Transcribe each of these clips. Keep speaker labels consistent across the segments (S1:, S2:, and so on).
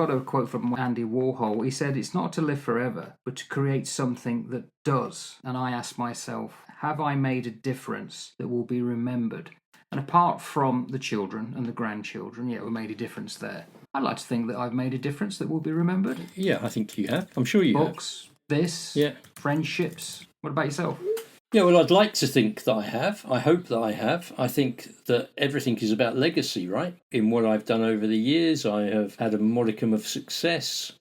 S1: got a quote from Andy Warhol. He said, "It's not to live forever, but to create something that does." And I asked myself, have I made a difference that will be remembered? And apart from the children and the grandchildren, yeah, we made a difference there. I'd like to think that I've made a difference that will be remembered.
S2: Yeah, I think you have. I'm sure you have.
S1: Books, this,
S2: Yeah.
S1: friendships. What about yourself?
S2: Yeah, well, I'd like to think that I have. I hope that I have. I think that everything is about legacy, right? In what I've done over the years, I have had a modicum of success.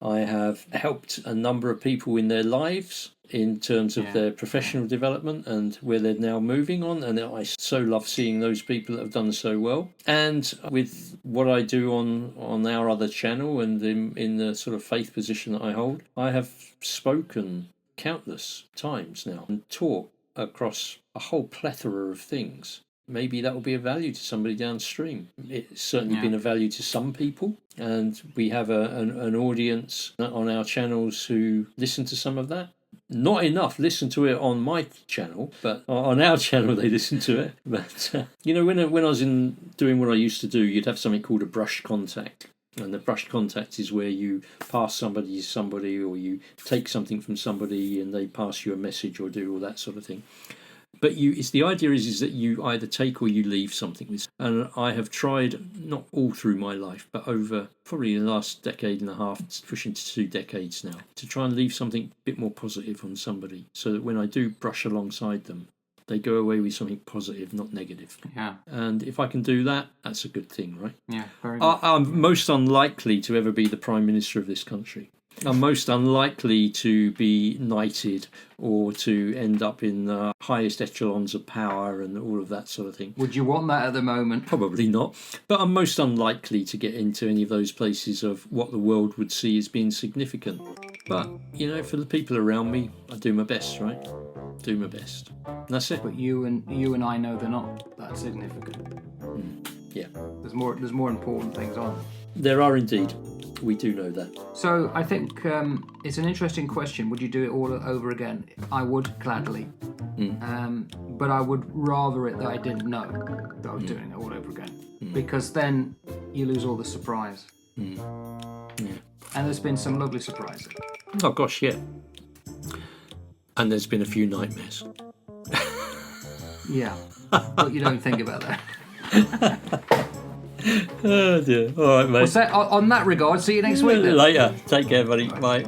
S2: I have helped a number of people in their lives in terms of their professional development and where they're now moving on. And I so love seeing those people that have done so well. And with what I do on our other channel and in the sort of faith position that I hold, I have spoken countless times now and taught across a whole plethora of things. Maybe that will be of value to somebody downstream. It's certainly been of value to some people, and we have an audience on our channels who listen to some of that. Not enough listen to it on my channel, but on our channel they listen to it. But you know, when I was doing what I used to do, you'd have something called a brush contact. And the brush contact is where you pass somebody to somebody, or you take something from somebody and they pass you a message or do all that sort of thing. But the idea is that you either take or you leave something. And I have tried, not all through my life, but over probably the last decade and a half, pushing to 2 decades now, to try and leave something a bit more positive on somebody, so that when I do brush alongside them, they go away with something positive, not negative.
S1: Yeah.
S2: And if I can do that, that's a good thing, right?
S1: Yeah, very good.
S2: I'm most unlikely to ever be the Prime Minister of this country. I'm most unlikely to be knighted or to end up in the highest echelons of power and all of that sort of thing.
S1: Would you want that at the moment?
S2: Probably not. But I'm most unlikely to get into any of those places of what the world would see as being significant. But, you know, for the people around me, I do my best, right? Do my best. And that's it.
S1: But you and I know they're not that significant.
S2: Yeah.
S1: There's more important things on.
S2: There are indeed. We do know that.
S1: So I think it's an interesting question. Would you do it all over again? I would, gladly. But I would rather it that I didn't know that I was doing it all over again. Because then you lose all the surprise. And there's been some lovely surprises.
S2: Oh gosh, yeah. And there's been a few nightmares.
S1: Yeah. But you don't think about that.
S2: Oh dear. All right, mate.
S1: On that regard, see you next week then.
S2: Later. Take care, buddy. Bye.